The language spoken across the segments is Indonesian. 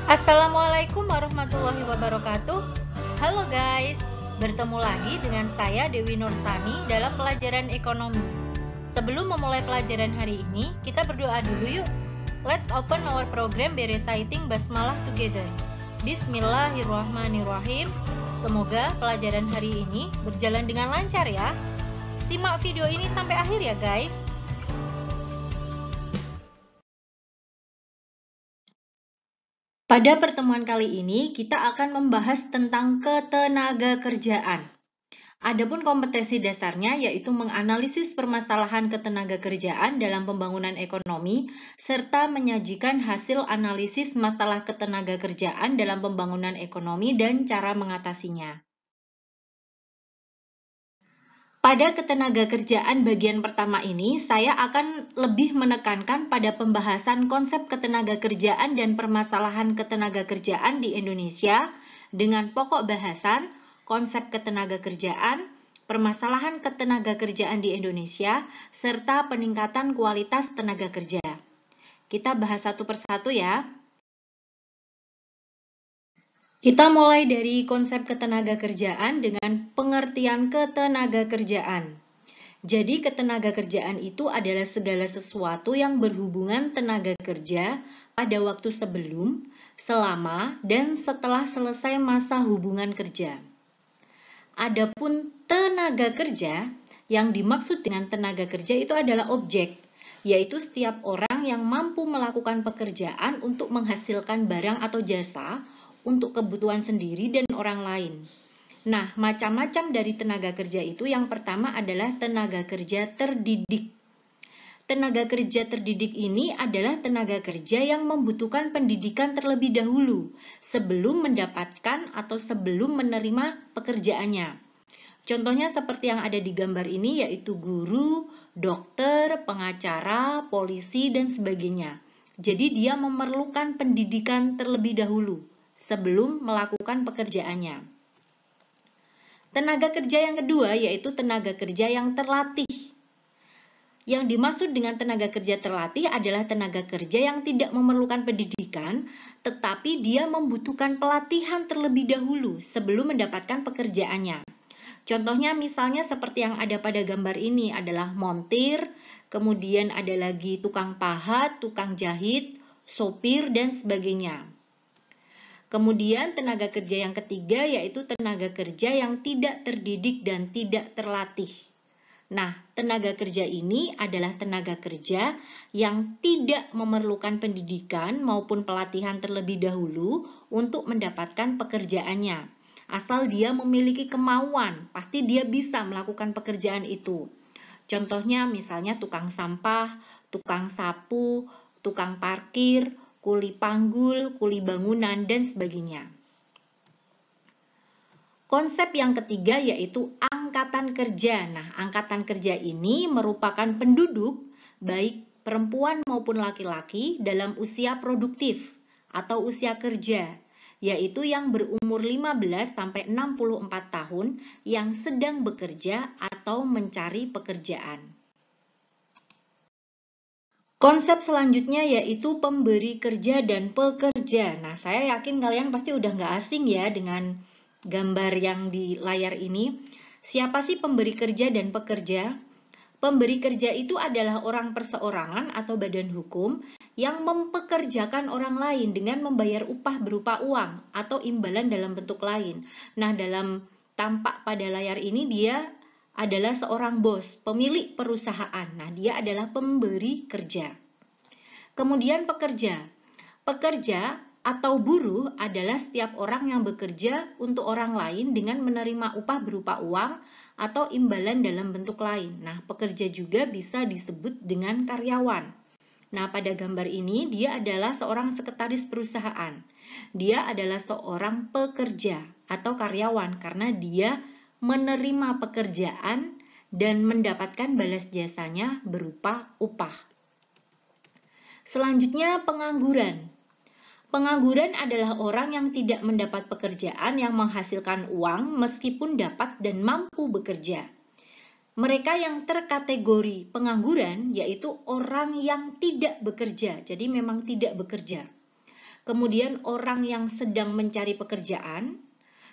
Assalamualaikum warahmatullahi wabarakatuh. Halo guys, bertemu lagi dengan saya Dewi Nurtani dalam pelajaran ekonomi. Sebelum memulai pelajaran hari ini, kita berdoa dulu yuk. Let's open our program by reciting basmalah together. Bismillahirrahmanirrahim. Semoga pelajaran hari ini berjalan dengan lancar ya. Simak video ini sampai akhir ya guys. Pada pertemuan kali ini, kita akan membahas tentang ketenagakerjaan. Adapun kompetensi dasarnya yaitu menganalisis permasalahan ketenagakerjaan dalam pembangunan ekonomi, serta menyajikan hasil analisis masalah ketenagakerjaan dalam pembangunan ekonomi dan cara mengatasinya. Pada ketenagakerjaan bagian pertama ini, saya akan lebih menekankan pada pembahasan konsep ketenagakerjaan dan permasalahan ketenagakerjaan di Indonesia dengan pokok bahasan, konsep ketenagakerjaan, permasalahan ketenagakerjaan di Indonesia, serta peningkatan kualitas tenaga kerja. Kita bahas satu persatu ya. Kita mulai dari konsep ketenagakerjaan dengan pengertian ketenagakerjaan. Jadi ketenagakerjaan itu adalah segala sesuatu yang berhubungan tenaga kerja pada waktu sebelum, selama, dan setelah selesai masa hubungan kerja. Adapun tenaga kerja, yang dimaksud dengan tenaga kerja itu adalah objek, yaitu setiap orang yang mampu melakukan pekerjaan untuk menghasilkan barang atau jasa untuk kebutuhan sendiri dan orang lain. Nah, macam-macam dari tenaga kerja itu yang pertama adalah tenaga kerja terdidik. Tenaga kerja terdidik ini adalah tenaga kerja yang membutuhkan pendidikan terlebih dahulu sebelum mendapatkan atau sebelum menerima pekerjaannya. Contohnya seperti yang ada di gambar ini yaitu guru, dokter, pengacara, polisi, dan sebagainya. Jadi dia memerlukan pendidikan terlebih dahulu sebelum melakukan pekerjaannya. Tenaga kerja yang kedua yaitu tenaga kerja yang terlatih. Yang dimaksud dengan tenaga kerja terlatih adalah tenaga kerja yang tidak memerlukan pendidikan, tetapi dia membutuhkan pelatihan terlebih dahulu sebelum mendapatkan pekerjaannya. Contohnya misalnya seperti yang ada pada gambar ini adalah montir, kemudian ada lagi tukang pahat, tukang jahit, sopir, dan sebagainya. Kemudian tenaga kerja yang ketiga yaitu tenaga kerja yang tidak terdidik dan tidak terlatih. Nah, tenaga kerja ini adalah tenaga kerja yang tidak memerlukan pendidikan maupun pelatihan terlebih dahulu untuk mendapatkan pekerjaannya. Asal dia memiliki kemauan, pasti dia bisa melakukan pekerjaan itu. Contohnya misalnya tukang sampah, tukang sapu, tukang parkir, kuli panggul, kuli bangunan, dan sebagainya. Konsep yang ketiga yaitu angkatan kerja. Nah, angkatan kerja ini merupakan penduduk, baik perempuan maupun laki-laki, dalam usia produktif atau usia kerja, yaitu yang berumur 15-64 tahun yang sedang bekerja atau mencari pekerjaan. Konsep selanjutnya yaitu pemberi kerja dan pekerja. Nah, saya yakin kalian pasti udah nggak asing ya dengan gambar yang di layar ini. Siapa sih pemberi kerja dan pekerja? Pemberi kerja itu adalah orang perseorangan atau badan hukum yang mempekerjakan orang lain dengan membayar upah berupa uang atau imbalan dalam bentuk lain. Nah, dalam tampak pada layar ini dia adalah seorang bos, pemilik perusahaan. Nah, dia adalah pemberi kerja. Kemudian pekerja. Pekerja atau buruh adalah setiap orang yang bekerja untuk orang lain dengan menerima upah berupa uang atau imbalan dalam bentuk lain. Nah, pekerja juga bisa disebut dengan karyawan. Nah, pada gambar ini dia adalah seorang sekretaris perusahaan. Dia adalah seorang pekerja atau karyawan karena dia menerima pekerjaan dan mendapatkan balas jasanya berupa upah. Selanjutnya pengangguran. Pengangguran adalah orang yang tidak mendapat pekerjaan yang menghasilkan uang meskipun dapat dan mampu bekerja. Mereka yang terkategori pengangguran yaitu orang yang tidak bekerja, jadi memang tidak bekerja. kemudian orang yang sedang mencari pekerjaan,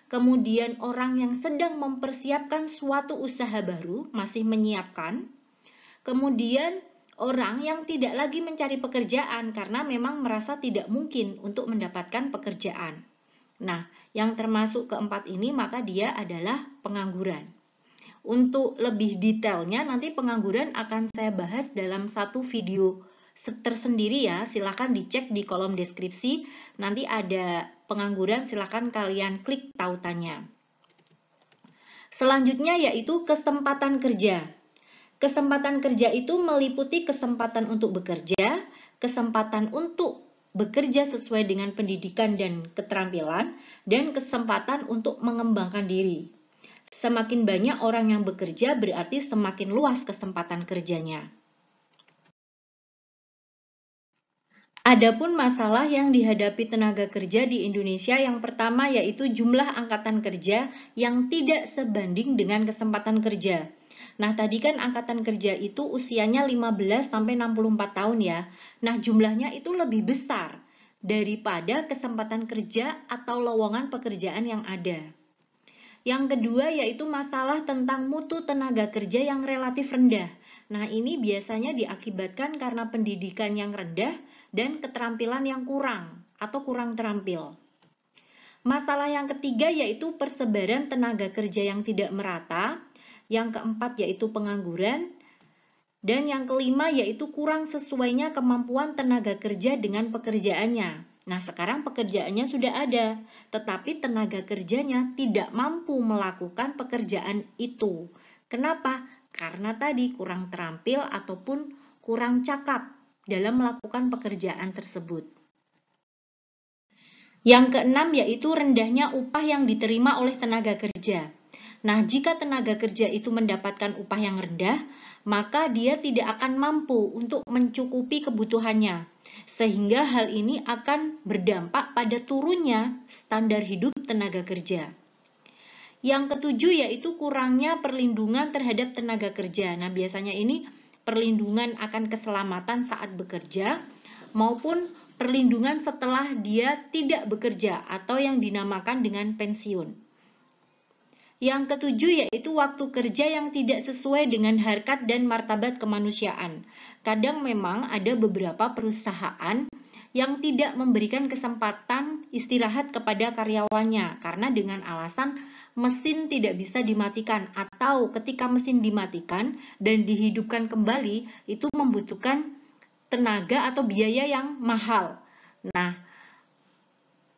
kemudian orang yang sedang mempersiapkan suatu usaha baru, masih menyiapkan, kemudian orang yang tidak lagi mencari pekerjaan karena memang merasa tidak mungkin untuk mendapatkan pekerjaan. Nah, yang termasuk keempat ini maka dia adalah pengangguran. Untuk lebih detailnya nanti pengangguran akan saya bahas dalam satu video tersendiri ya, silahkan dicek di kolom deskripsi, nanti ada pengangguran, silahkan kalian klik tautannya. Selanjutnya yaitu kesempatan kerja. Kesempatan kerja itu meliputi kesempatan untuk bekerja, kesempatan untuk bekerja sesuai dengan pendidikan dan keterampilan, dan kesempatan untuk mengembangkan diri. Semakin banyak orang yang bekerja berarti semakin luas kesempatan kerjanya. Adapun masalah yang dihadapi tenaga kerja di Indonesia yang pertama yaitu jumlah angkatan kerja yang tidak sebanding dengan kesempatan kerja. Nah, tadi kan angkatan kerja itu usianya 15 sampai 64 tahun ya. Nah, jumlahnya itu lebih besar daripada kesempatan kerja atau lowongan pekerjaan yang ada. Yang kedua yaitu masalah tentang mutu tenaga kerja yang relatif rendah. Nah, ini biasanya diakibatkan karena pendidikan yang rendah dan keterampilan yang kurang atau kurang terampil. Masalah yang ketiga yaitu persebaran tenaga kerja yang tidak merata. Yang keempat yaitu pengangguran. Dan yang kelima yaitu kurang sesuainya kemampuan tenaga kerja dengan pekerjaannya. Nah, sekarang pekerjaannya sudah ada, tetapi tenaga kerjanya tidak mampu melakukan pekerjaan itu. Kenapa? Karena tadi kurang terampil ataupun kurang cakap dalam melakukan pekerjaan tersebut. Yang keenam yaitu rendahnya upah yang diterima oleh tenaga kerja. Nah, jika tenaga kerja itu mendapatkan upah yang rendah, maka dia tidak akan mampu untuk mencukupi kebutuhannya. Sehingga hal ini akan berdampak pada turunnya standar hidup tenaga kerja. Yang ketujuh yaitu kurangnya perlindungan terhadap tenaga kerja. Nah, biasanya ini perlindungan akan keselamatan saat bekerja maupun perlindungan setelah dia tidak bekerja atau yang dinamakan dengan pensiun. Yang ketujuh yaitu waktu kerja yang tidak sesuai dengan harkat dan martabat kemanusiaan. Kadang memang ada beberapa perusahaan yang tidak memberikan kesempatan istirahat kepada karyawannya karena dengan alasan mesin tidak bisa dimatikan atau ketika mesin dimatikan dan dihidupkan kembali itu membutuhkan tenaga atau biaya yang mahal. Nah,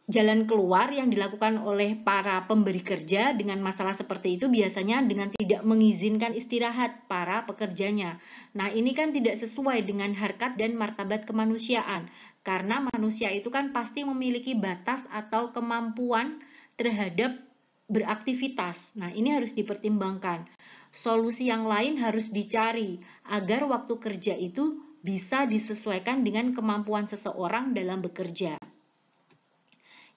jalan keluar yang dilakukan oleh para pemberi kerja dengan masalah seperti itu biasanya dengan tidak mengizinkan istirahat para pekerjanya. Nah, ini kan tidak sesuai dengan harkat dan martabat kemanusiaan. Karena manusia itu kan pasti memiliki batas atau kemampuan terhadap beraktivitas. Nah, ini harus dipertimbangkan. Solusi yang lain harus dicari agar waktu kerja itu bisa disesuaikan dengan kemampuan seseorang dalam bekerja.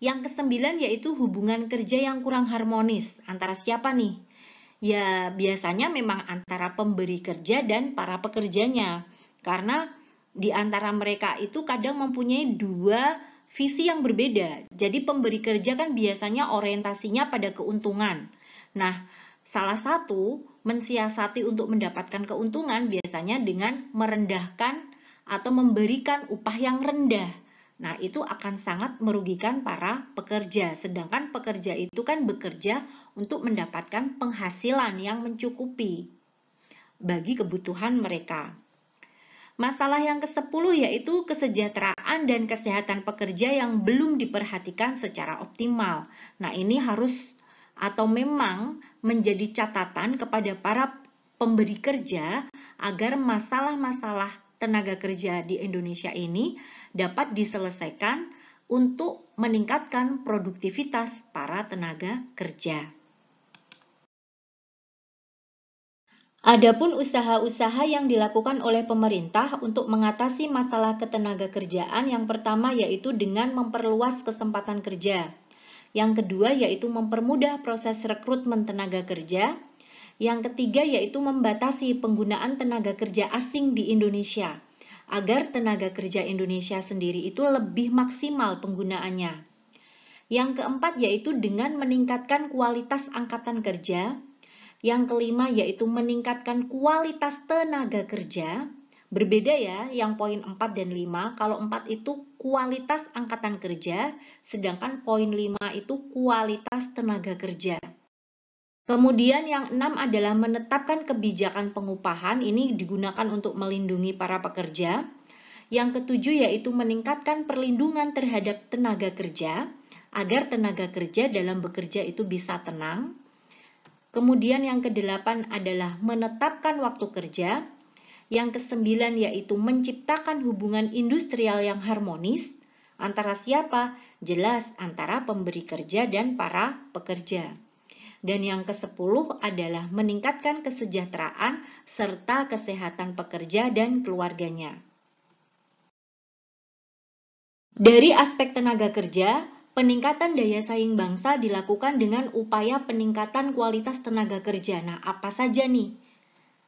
Yang kesembilan yaitu hubungan kerja yang kurang harmonis. Antara siapa nih? Ya biasanya memang antara pemberi kerja dan para pekerjanya. Karena di antara mereka itu kadang mempunyai dua visi yang berbeda. Jadi pemberi kerja kan biasanya orientasinya pada keuntungan. Nah, salah satu mensiasati untuk mendapatkan keuntungan biasanya dengan merendahkan atau memberikan upah yang rendah. Nah, itu akan sangat merugikan para pekerja. Sedangkan pekerja itu kan bekerja untuk mendapatkan penghasilan yang mencukupi bagi kebutuhan mereka. Masalah yang ke-10 yaitu kesejahteraan dan kesehatan pekerja yang belum diperhatikan secara optimal. Nah, ini harus atau memang menjadi catatan kepada para pemberi kerja agar masalah-masalah tenaga kerja di Indonesia ini dapat diselesaikan untuk meningkatkan produktivitas para tenaga kerja. Adapun usaha-usaha yang dilakukan oleh pemerintah untuk mengatasi masalah ketenaga kerjaan yang pertama yaitu dengan memperluas kesempatan kerja. Yang kedua yaitu mempermudah proses rekrutmen tenaga kerja. Yang ketiga yaitu membatasi penggunaan tenaga kerja asing di Indonesia. agar tenaga kerja Indonesia sendiri itu lebih maksimal penggunaannya. Yang keempat yaitu dengan meningkatkan kualitas angkatan kerja. Yang kelima yaitu meningkatkan kualitas tenaga kerja. Berbeda ya, yang poin 4 dan 5. Kalau 4 itu kualitas angkatan kerja, sedangkan poin 5 itu kualitas tenaga kerja. Kemudian yang 6 adalah menetapkan kebijakan pengupahan. Ini digunakan untuk melindungi para pekerja. Yang ketujuh yaitu meningkatkan perlindungan terhadap tenaga kerja, agar tenaga kerja dalam bekerja itu bisa tenang. Kemudian yang kedelapan adalah menetapkan waktu kerja. Yang kesembilan yaitu menciptakan hubungan industrial yang harmonis. Antara siapa? Jelas antara pemberi kerja dan para pekerja. Dan yang ke-10 adalah meningkatkan kesejahteraan serta kesehatan pekerja dan keluarganya. Dari aspek tenaga kerja, peningkatan daya saing bangsa dilakukan dengan upaya peningkatan kualitas tenaga kerja. Nah, apa saja nih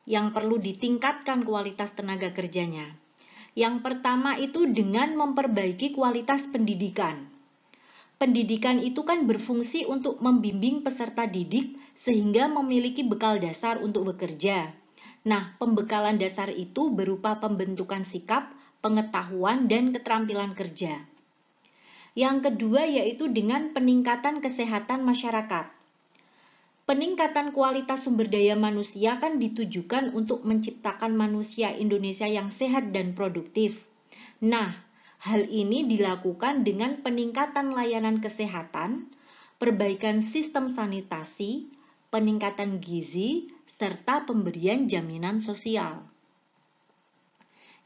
yang perlu ditingkatkan kualitas tenaga kerjanya? Yang pertama itu dengan memperbaiki kualitas pendidikan. Pendidikan itu kan berfungsi untuk membimbing peserta didik sehingga memiliki bekal dasar untuk bekerja. Nah, pembekalan dasar itu berupa pembentukan sikap, pengetahuan, dan keterampilan kerja. Yang kedua yaitu dengan peningkatan kesehatan masyarakat. Peningkatan kualitas sumber daya manusia kan ditujukan untuk menciptakan manusia Indonesia yang sehat dan produktif. Nah, hal ini dilakukan dengan peningkatan layanan kesehatan, perbaikan sistem sanitasi, peningkatan gizi, serta pemberian jaminan sosial.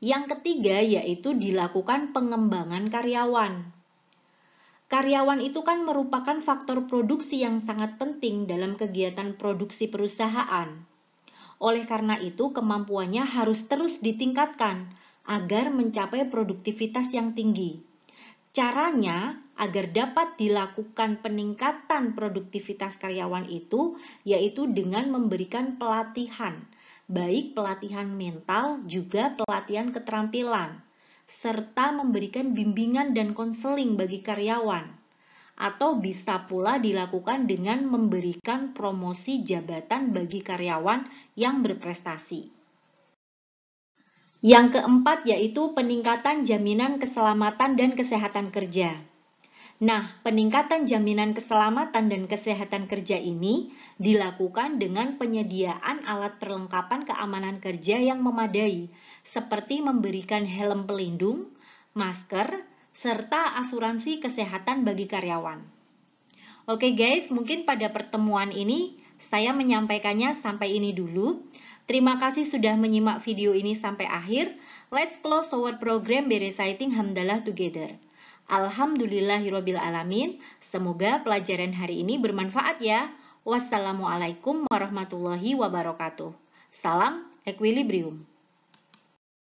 Yang ketiga yaitu dilakukan pengembangan karyawan. Karyawan itu kan merupakan faktor produksi yang sangat penting dalam kegiatan produksi perusahaan. Oleh karena itu, kemampuannya harus terus ditingkatkan agar mencapai produktivitas yang tinggi. Caranya agar dapat dilakukan peningkatan produktivitas karyawan itu yaitu dengan memberikan pelatihan, baik pelatihan mental juga pelatihan keterampilan, serta memberikan bimbingan dan konseling bagi karyawan. Atau bisa pula dilakukan dengan memberikan promosi jabatan bagi karyawan yang berprestasi. Yang keempat yaitu peningkatan jaminan keselamatan dan kesehatan kerja. Nah, peningkatan jaminan keselamatan dan kesehatan kerja ini dilakukan dengan penyediaan alat perlengkapan keamanan kerja yang memadai, seperti memberikan helm pelindung, masker, serta asuransi kesehatan bagi karyawan. Oke guys, mungkin pada pertemuan ini saya menyampaikannya sampai ini dulu. Terima kasih sudah menyimak video ini sampai akhir. Let's close our program by reciting Hamdalah together. Alhamdulillahirrabbilalamin. Semoga pelajaran hari ini bermanfaat ya. Wassalamualaikum warahmatullahi wabarakatuh. Salam Equilibrium.